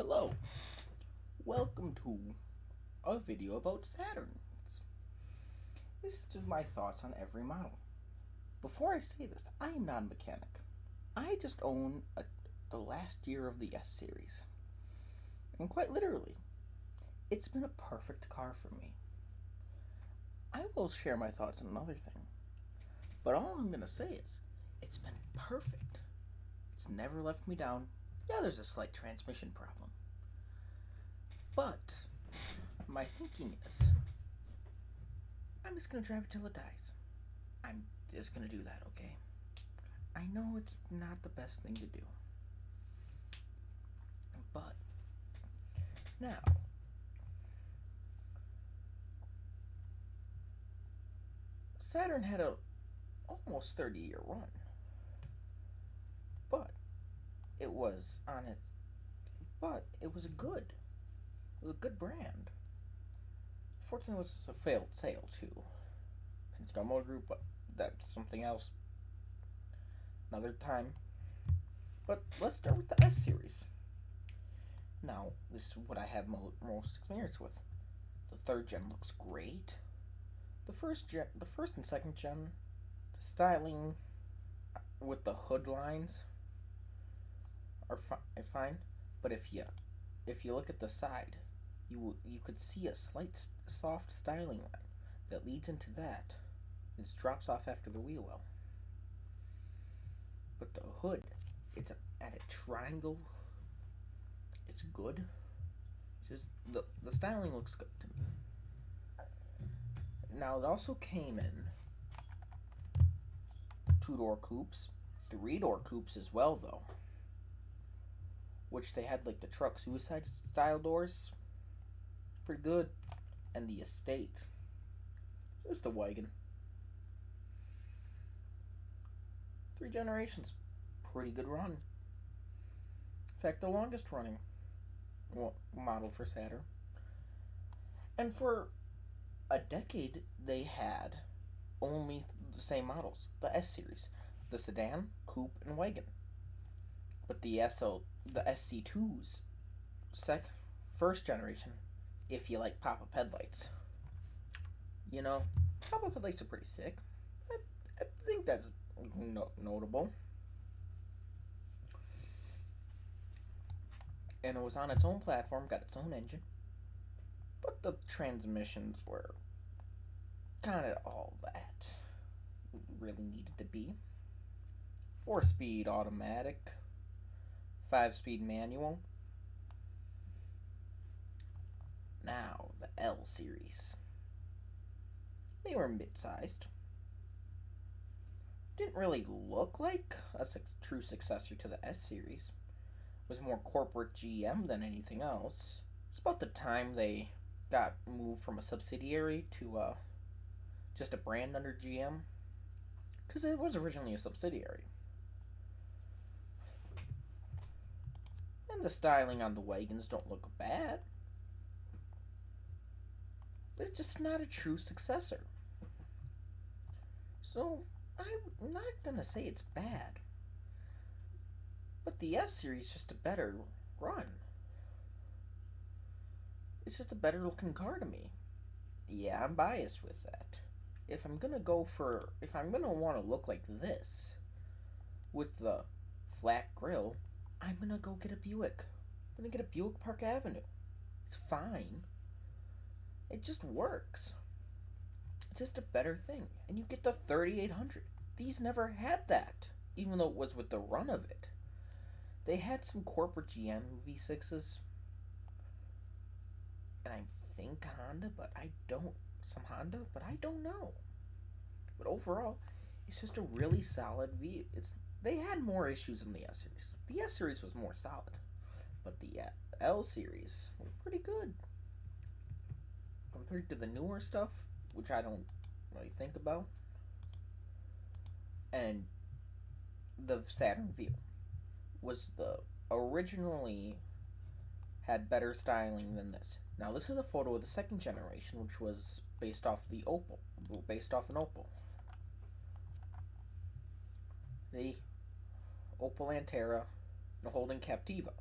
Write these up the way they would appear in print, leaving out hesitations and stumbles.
Hello, welcome to a video about Saturn. This is just my thoughts on every model. Before I say this, I am not a mechanic. I just own the last year of the S series. And quite literally, it's been a perfect car for me. I will share my thoughts on another thing, but all I'm going to say is it's been perfect. It's never left me down. Yeah, there's a slight transmission problem. But my thinking is, I'm just going to drive it till it dies. I'm just going to do that, okay? I know it's not the best thing to do. But now, Saturn had a almost 30-year run. But it was on it. But it was good. It was a good brand. Fortunately, it was a failed sale too. Penske Motor Group, but that's something else. Another time. But let's start with the S series. Now, this is what I have most experience with. The third gen looks great. The first and second gen, the styling with the hood lines are fine. But if you look at the side, you could see a slight soft styling line that leads into that. It drops off after the wheel well. But the hood, it's at a triangle. It's good. It's just the styling looks good to me. Now it also came in 2-door coupes, 3-door coupes as well though. Which they had like the truck suicide style doors. Pretty good. And the estate. Just the wagon. 3 generations. Pretty good run. In fact, the longest running model for Saturn. And for a decade, they had only the same models. The S series. The sedan, coupe, and wagon. But the SC2's first generation, if you like pop-up headlights. You know, pop-up headlights are pretty sick. I think that's notable. And it was on its own platform, got its own engine. But the transmissions were kind of all that really needed to be. 4-speed automatic, 5-speed manual. Now, the L series. They were mid-sized. Didn't really look like a true successor to the S series. It was more corporate GM than anything else. It's about the time they got moved from a subsidiary to just a brand under GM. Because it was originally a subsidiary. And the styling on the wagons don't look bad. But it's just not a true successor. So, I'm not gonna say it's bad. But the S series is just a better run. It's just a better looking car to me. Yeah, I'm biased with that. If I'm gonna want to look like this, with the flat grille, I'm gonna go get a Buick. I'm gonna get a Buick Park Avenue. It's fine. It just works. It's just a better thing. And you get the 3800. These never had that, even though it was with the run of it. They had some corporate GM V6s. And I think Honda, but I don't. Some Honda, but I don't know. But overall, it's just a really solid V. They had more issues in the S series. The S series was more solid, but the L series were pretty good compared to the newer stuff, which I don't really think about. And the Saturn V was originally had better styling than this. Now this is a photo of the second generation, which was based off an Opel. The Opel Antera and Holden Captiva.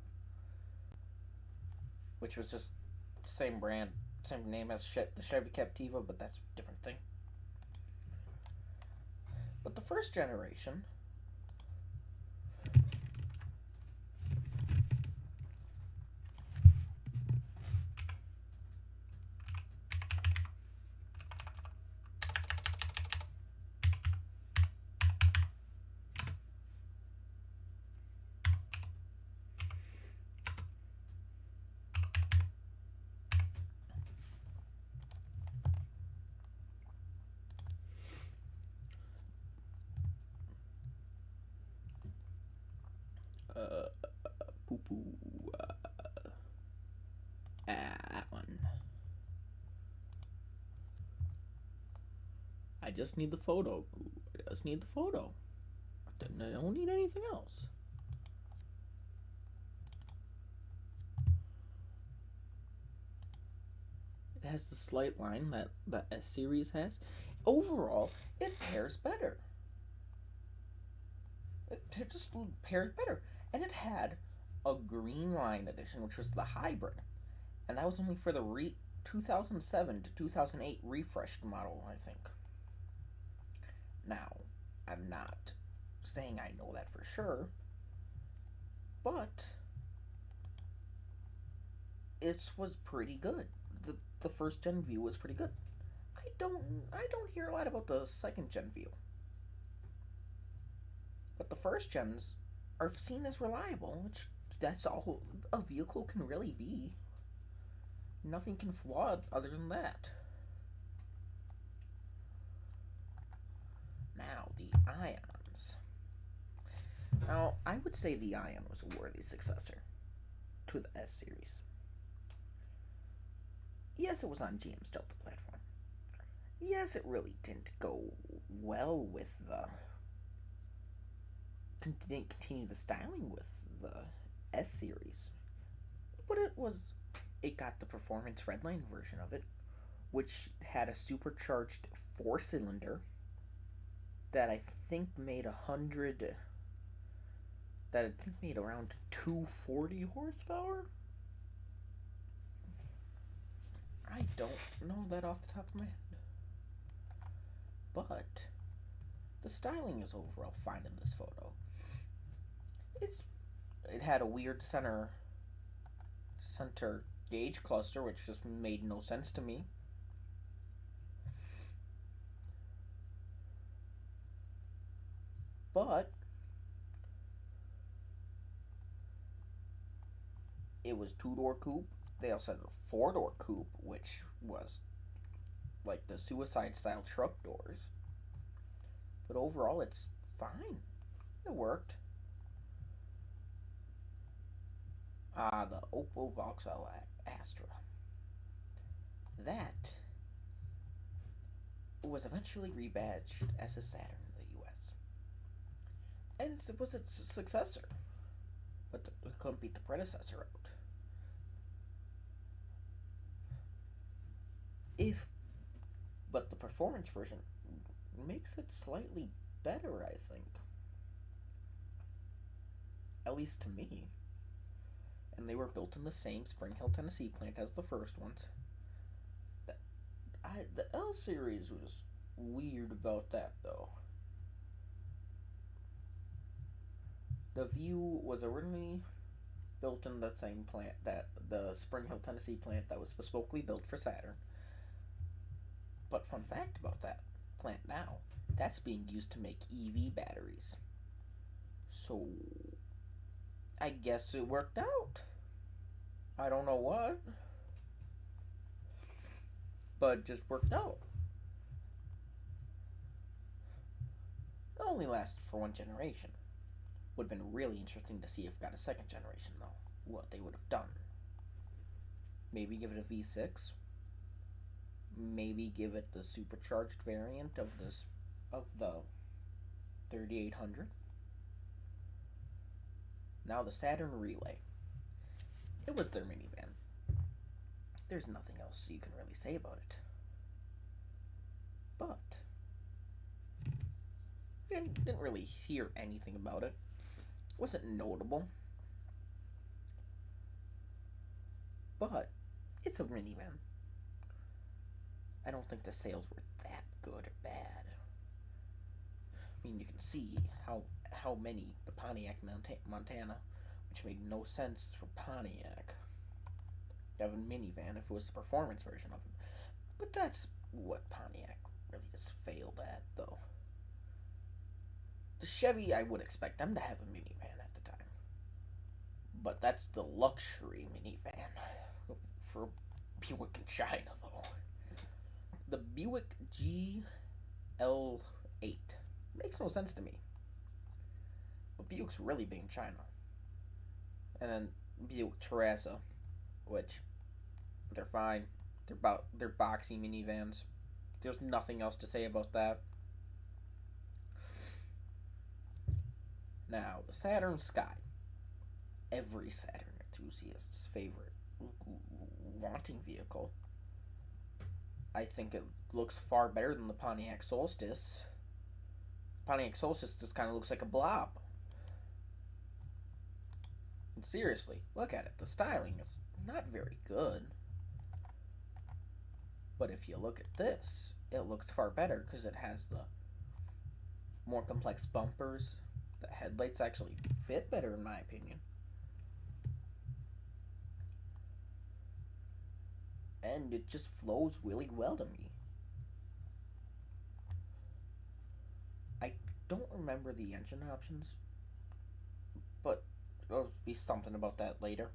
which was just same brand, same name as the Chevy Captiva, but that's a different thing. But the first generation, poo poo, that one. I just need the photo. I just need the photo. I don't need anything else. It has the slight line that the S series has. Overall, it pairs better. It just pairs better. And it had a green line edition, which was the hybrid. And that was only for the 2007 to 2008 refreshed model, I think. Now, I'm not saying I know that for sure, but it was pretty good. The first gen view was pretty good. I don't hear a lot about the second gen view. But the first gens are seen as reliable, which that's all a vehicle can really be. Nothing can flaw it other than that. Now, the Ions. Now, I would say the Ion was a worthy successor to the S series. Yes, it was on GM's Delta platform. Yes, it really didn't go well with the... didn't continue the styling with the S series. But it got the performance redline version of it, which had a supercharged 4-cylinder that I think made around 240 horsepower. I don't know that off the top of my head. But the styling is overall fine in this photo. It had a weird center gauge cluster, which just made no sense to me. But it was 2-door coupe. They also had a 4-door coupe, which was like the Suicide style truck doors. But overall, it's fine. It worked. The Opel Vauxhall Astra. That was eventually rebadged as a Saturn in the US. And it was its successor. But it couldn't beat the predecessor out. But the performance version makes it slightly better, I think. At least to me. And they were built in the same Spring Hill, Tennessee plant as the first ones. The L series was weird about that, though. The View was originally built in the same plant that the Spring Hill, Tennessee plant that was bespokely built for Saturn. But fun fact about that plant now, that's being used to make EV batteries. So, I guess it worked out. I don't know what. But it just worked out. It only lasted for one generation. Would have been really interesting to see if it got a second generation, though. What they would have done. Maybe give it a V6. Maybe give it the supercharged variant of the 3800. Now the Saturn Relay. It was their minivan. There's nothing else you can really say about it. But didn't really hear anything about it. Wasn't notable. but it's a minivan. I don't think the sales were that good or bad. I mean, you can see how many the Pontiac Montana, which made no sense for Pontiac to have a minivan if it was the performance version of it. But that's what Pontiac really just failed at, though. The Chevy, I would expect them to have a minivan at the time, but that's the luxury minivan for Buick in China, though. The Buick GL8 makes no sense to me. But Buick's really big in China. And then Buick Teresa, which they're fine. They're boxy minivans. There's nothing else to say about that. Now, the Saturn Sky. Every Saturn enthusiast's favorite wanting vehicle. I think it looks far better than the Pontiac Solstice. Pontiac Solstice just kind of looks like a blob. And seriously, look at it. The styling is not very good. But if you look at this, it looks far better because it has the more complex bumpers. The headlights actually fit better, in my opinion. And it just flows really well to me. I don't remember the engine options, but there'll be something about that later.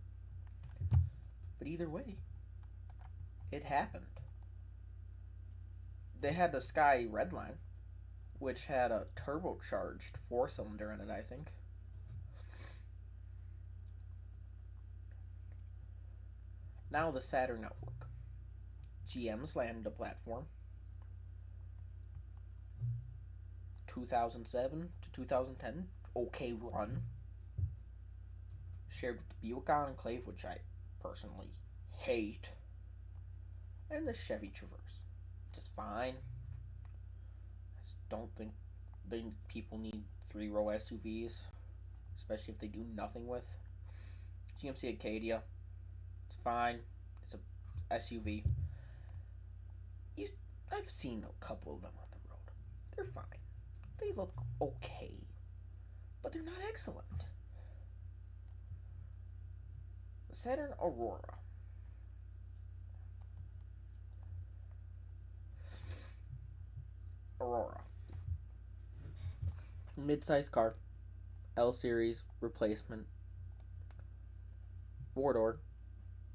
But either way, it happened. They had the Sky Redline, which had a turbocharged 4-cylinder in it, I think. Now the Saturn Outlook. GM's landed a platform. 2007 to 2010, okay run. Shared with the Buick Enclave, which I personally hate. And the Chevy Traverse, just fine. I just don't think people need 3-row SUVs, especially if they do nothing with. GMC Acadia, it's fine. It's a SUV. I've seen a couple of them on the road. They're fine. They look okay, but they're not excellent. The Saturn Aurora. Mid-size car. L-Series replacement. 4-door.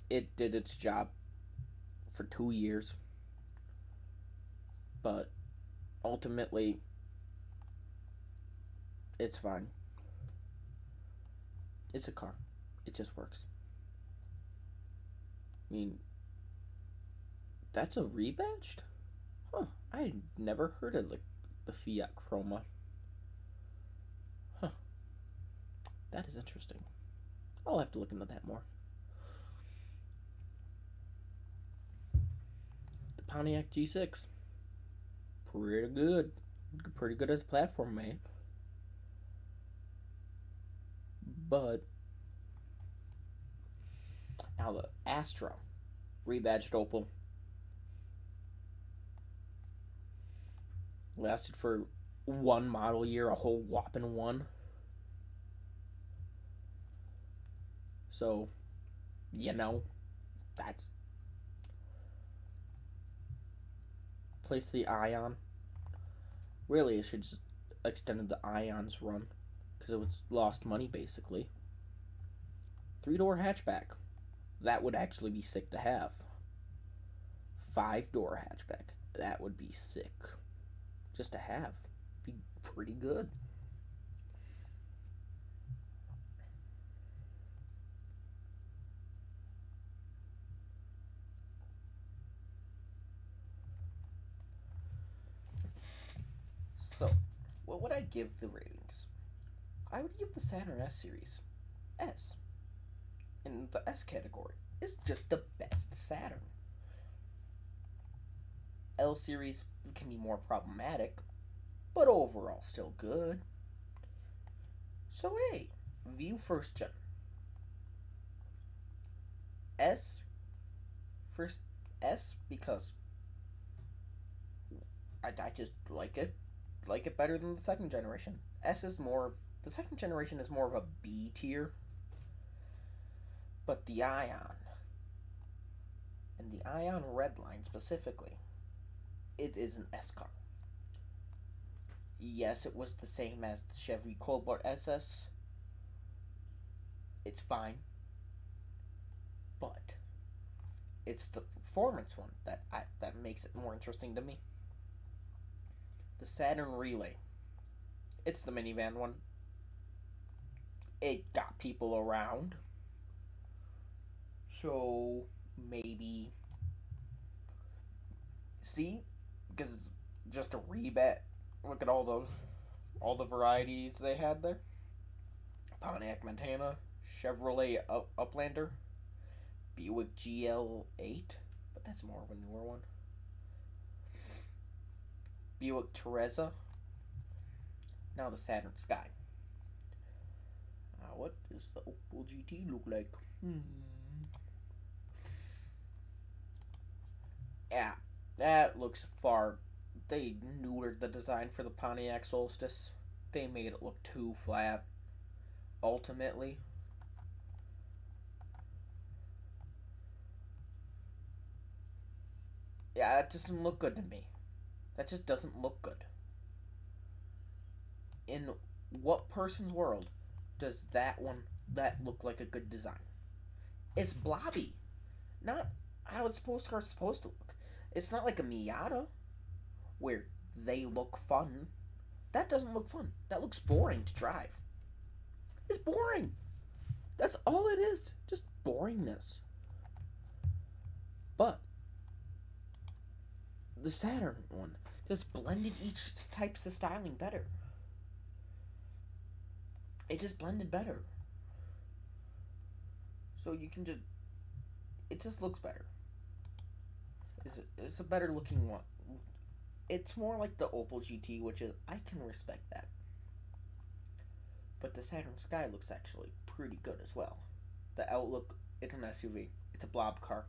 It did its job for 2 years. But ultimately, it's fine. It's a car. It just works. I mean, that's a rebadged? Huh. I had never heard of the Fiat Chroma. Huh. That is interesting. I'll have to look into that more. The Pontiac G6. Pretty good. Pretty good as a platform, mate. But now the Astra, rebadged Opel, lasted for one model year, a whole whopping one. So, that's place the Ion. Really, it should just extended the Ion's run because it was lost money basically. 3-door hatchback. That would actually be sick to have. 5-door hatchback. That would be sick. Just to have. Be pretty good. So, what would I give the ratings? I would give the Saturn S Series S. In the S category, it's just the best Saturn. L Series can be more problematic, but overall still good. So hey, view first gen. S First, S, because I just like it better than the second generation. The second generation is more of a B tier, but the Ion and the Ion Redline specifically, it is an S car. Yes, it was the same as the Chevy Cobalt SS. It's fine, but it's the performance one that makes it more interesting to me. The Saturn Relay. It's the minivan one. It got people around. So maybe see, because it's just a rebet. Look at all the varieties they had there. Pontiac Montana, Chevrolet Uplander, Buick GL8, but that's more of a newer one. Buick Teresa. Now the Saturn Sky. What does the Opel GT look like? Yeah, that looks far. They neutered the design for the Pontiac Solstice. They made it look too flat. Ultimately, yeah, that doesn't look good to me. That just doesn't look good. In what person's world does that look like a good design? It's blobby, not how it's supposed to look. It's not like a Miata where they look fun. That doesn't look fun. That looks boring to drive. It's boring. That's all it is. Just boringness. But the Saturn one just blended each types of styling better. It just blended better. So you can just, it just looks better. It's a better looking one. It's more like the Opel GT, which is, I can respect that. But the Saturn Sky looks actually pretty good as well. The Outlook, it's an SUV. It's a blob car.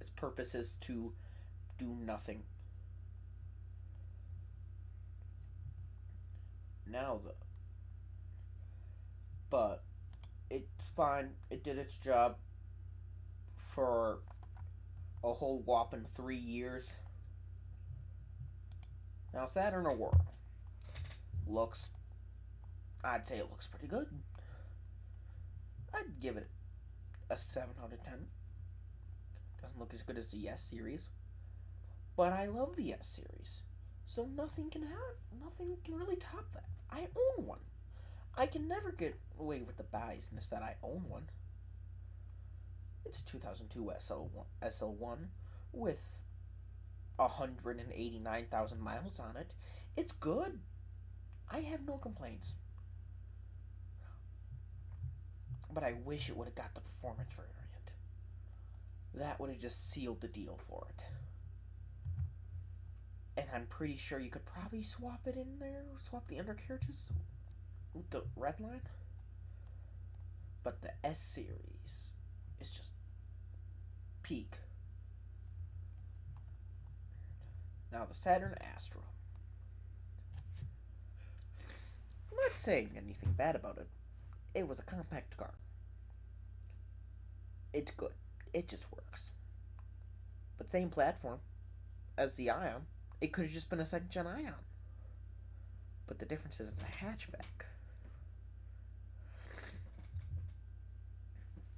Its purpose is to do nothing. But it's fine. It did its job for a whole whopping 3 years. Now Saturn Aurora I'd say it looks pretty good. I'd give it a 7 out of 10. Doesn't look as good as the S series, but I love the S series, so nothing can really top that. I own one. I can never get away with the biasness that I own one. It's a 2002 SL1 with 189,000 miles on it. It's good. I have no complaints. But I wish it would have got the performance variant. That would have just sealed the deal for it. And I'm pretty sure you could probably swap it in there, swap the undercarriages with the Redline. But the S series is just peak. Now the Saturn Astra. I'm not saying anything bad about it. It was a compact car. It's good. It just works. But same platform as the Ion. It could have just been a second gen Ion. But the difference is it's a hatchback.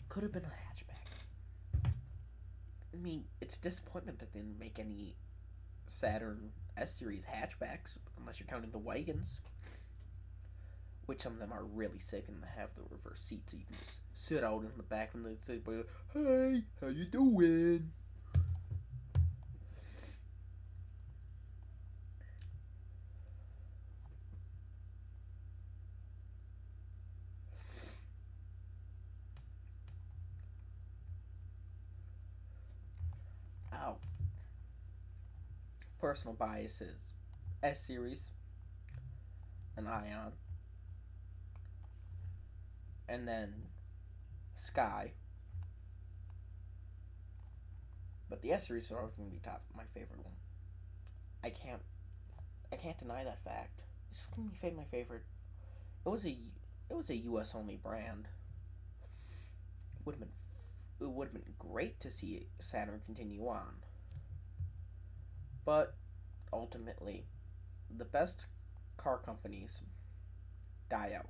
Could have been a hatchback. I mean, it's a disappointment that they didn't make any Saturn S-Series hatchbacks, unless you're counting the wagons. Which some of them are really sick and they have the reverse seat, so you can just sit out in the back and they say, "Hey, how you doing?" Ow. Personal biases: S-Series, an Ion, and then Sky. But the S series is always going to be my favorite one. I can't I can't deny that fact. It's going to be my favorite. It was a U.S. only brand. Would have been it would have been great to see Saturn continue on, but ultimately, the best car companies die out.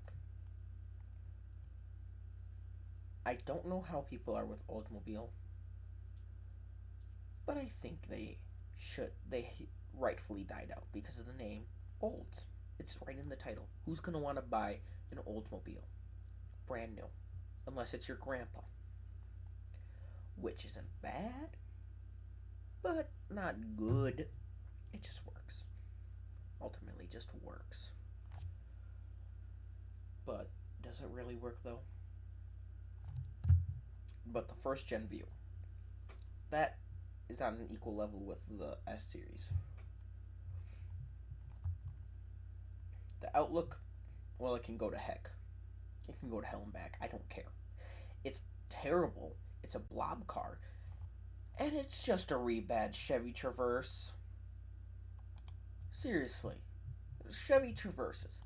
I don't know how people are with Oldsmobile, but I think they rightfully died out because of the name Olds. It's right in the title. Who's gonna want to buy an Oldsmobile, brand new, unless it's your grandpa? Which isn't bad, but not good. It just works. Ultimately, just works. But does it really work though? But the first gen view, that is on an equal level with the S series. The Outlook, well, it can go to heck. It can go to hell and back. I don't care. It's terrible. It's a blob car. And it's just a rebadged Chevy Traverse. Seriously. Chevy Traverses.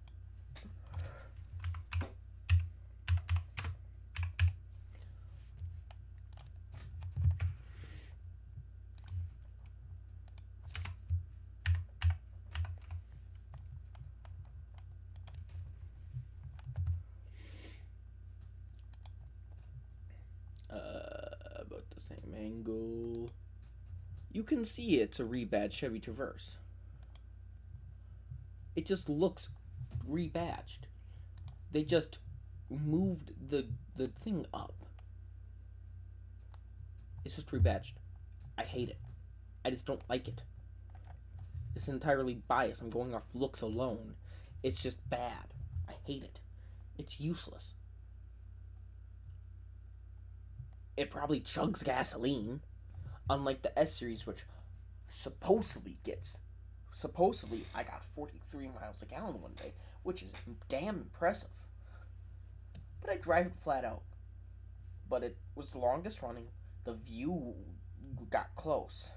About the same angle. You can see it's a rebadged Chevy Traverse. It just looks rebadged. They just moved the thing up. It's just rebadged. I hate it. I just don't like it. It's entirely biased. I'm going off looks alone. It's just bad. I hate it. It's useless. It probably chugs gasoline, unlike the S series, which supposedly I got 43 miles a gallon one day, which is damn impressive. But I drive it flat out. But it was the longest running. The view got close.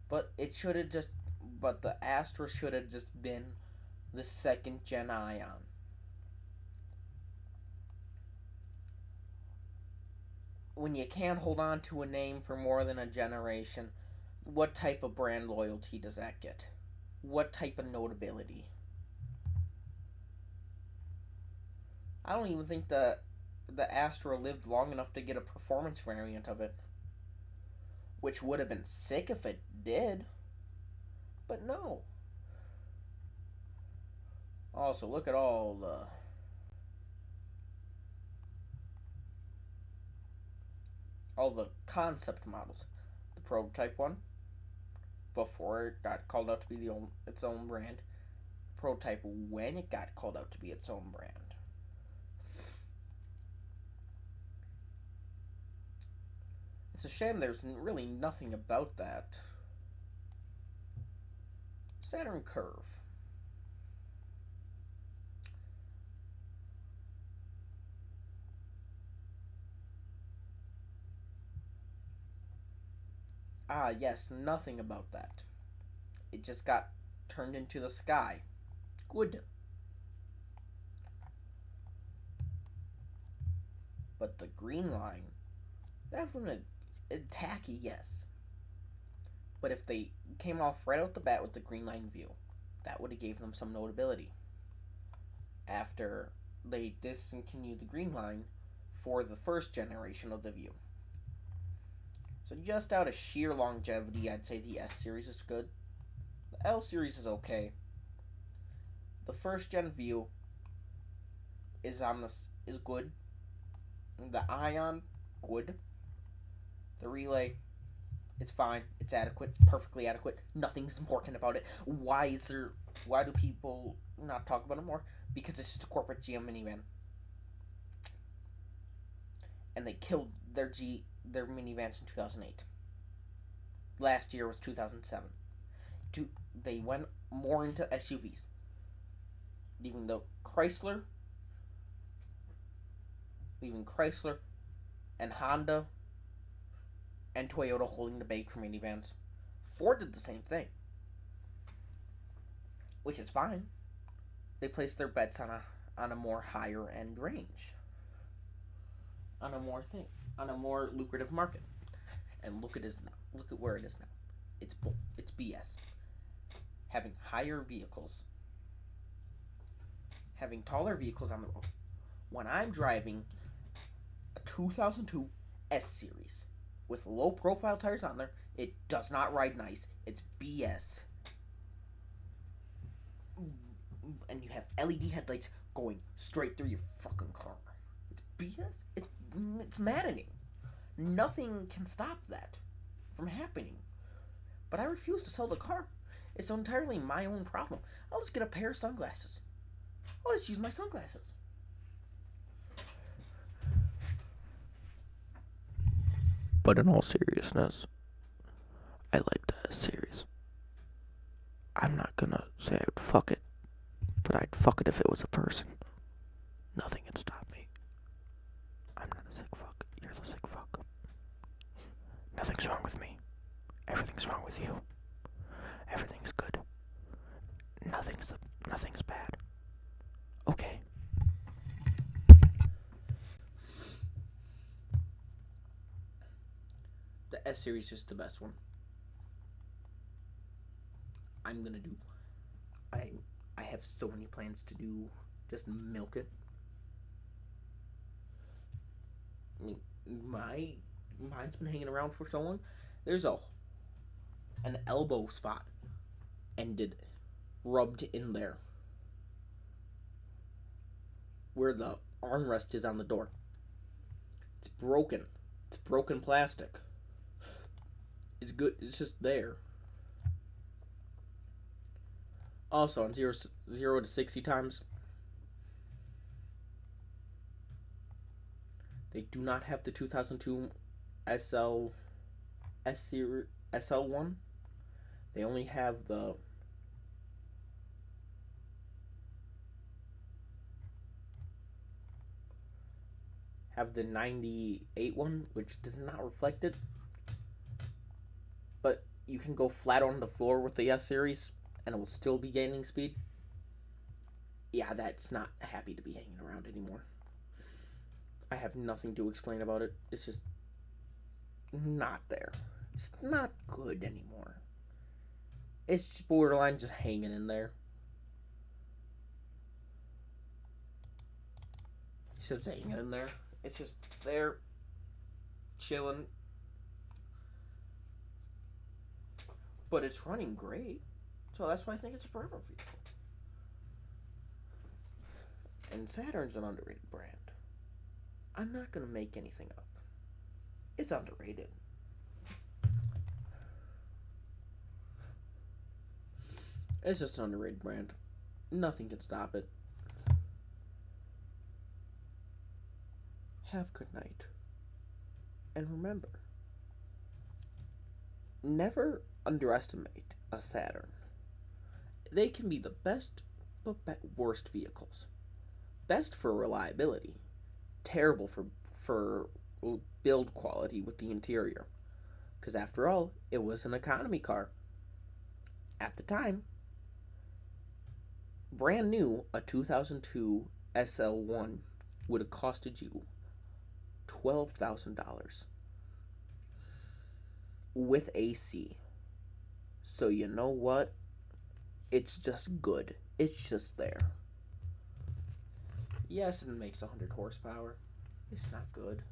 But the Astra should have just been the second gen Ion. When you can't hold on to a name for more than a generation, what type of brand loyalty does that get? What type of notability? I don't even think the Astra lived long enough to get a performance variant of it, which would have been sick if it did. But no. Also, look at all the concept models. The prototype one, before it got called out to be its own brand. Prototype when it got called out to be its own brand. It's a shame there's really nothing about that. Saturn Curve. Ah, yes, nothing about that. It just got turned into the sky. Good. But the green line, that would have been tacky, yes. But if they came off right out the bat with the green line view, that would have gave them some notability. After they discontinued the green line for the first generation of the view. So just out of sheer longevity, I'd say the S series is good. The L series is okay. The first gen view is good. The Ion, good. The Relay, it's fine. It's adequate. Perfectly adequate. Nothing's important about it. Why do people not talk about it more? Because it's just a corporate GM minivan. And they killed their minivans in 2008. Last year was 2007. They went more into SUVs. Even Chrysler and Honda and Toyota holding the bag for minivans. Ford did the same thing, which is fine. They placed their bets on a more higher end range, on a more lucrative market. And look at it now. Look at where it is now. It's BS. Having higher vehicles, having taller vehicles on the road. When I'm driving a 2002 S Series with low profile tires on there, it does not ride nice. It's BS. And you have LED headlights going straight through your fucking car. It's BS. It's maddening. Nothing can stop that from happening. But I refuse to sell the car. It's entirely my own problem. I'll just get a pair of sunglasses. I'll just use my sunglasses. But in all seriousness, I like the series. I'm not gonna say I'd fuck it, but I'd fuck it if it was a person. Nothing can stop me. I'm not a sick fuck. You're the sick fuck. Nothing's wrong with me. Everything's wrong with you. Everything's good. Nothing's bad. Okay. The S Series is the best one. I have so many plans to do. Just milk it. I mean, mine's been hanging around for so long. There's an elbow spot ended, rubbed in there, where the armrest is on the door. It's broken. It's broken plastic. It's good. It's just there. Also, on 0 to 60 times, they do not have the 2002 SL1. They only have the have the 98 one, which does not reflect it. But you can go flat on the floor with the S Series, and it will still be gaining speed. Yeah, that's not happy to be hanging around anymore. I have nothing to explain about it. It's just not there. It's not good anymore. It's just borderline just hanging in there. It's just hanging in there. It's just there, chilling. But it's running great. So that's why I think it's a purple vehicle. And Saturn's an underrated brand. I'm not going to make anything up. It's underrated. It's just an underrated brand. Nothing can stop it. Have a good night. And remember, never underestimate a Saturn. They can be the best but worst vehicles. Best for reliability. Terrible for build quality with the interior. Because after all, it was an economy car. At the time, brand new, a 2002 SL1 would have costed you $12,000 with AC. So you know what? It's just good. It's just there. Yes, it makes 100 horsepower. It's not good.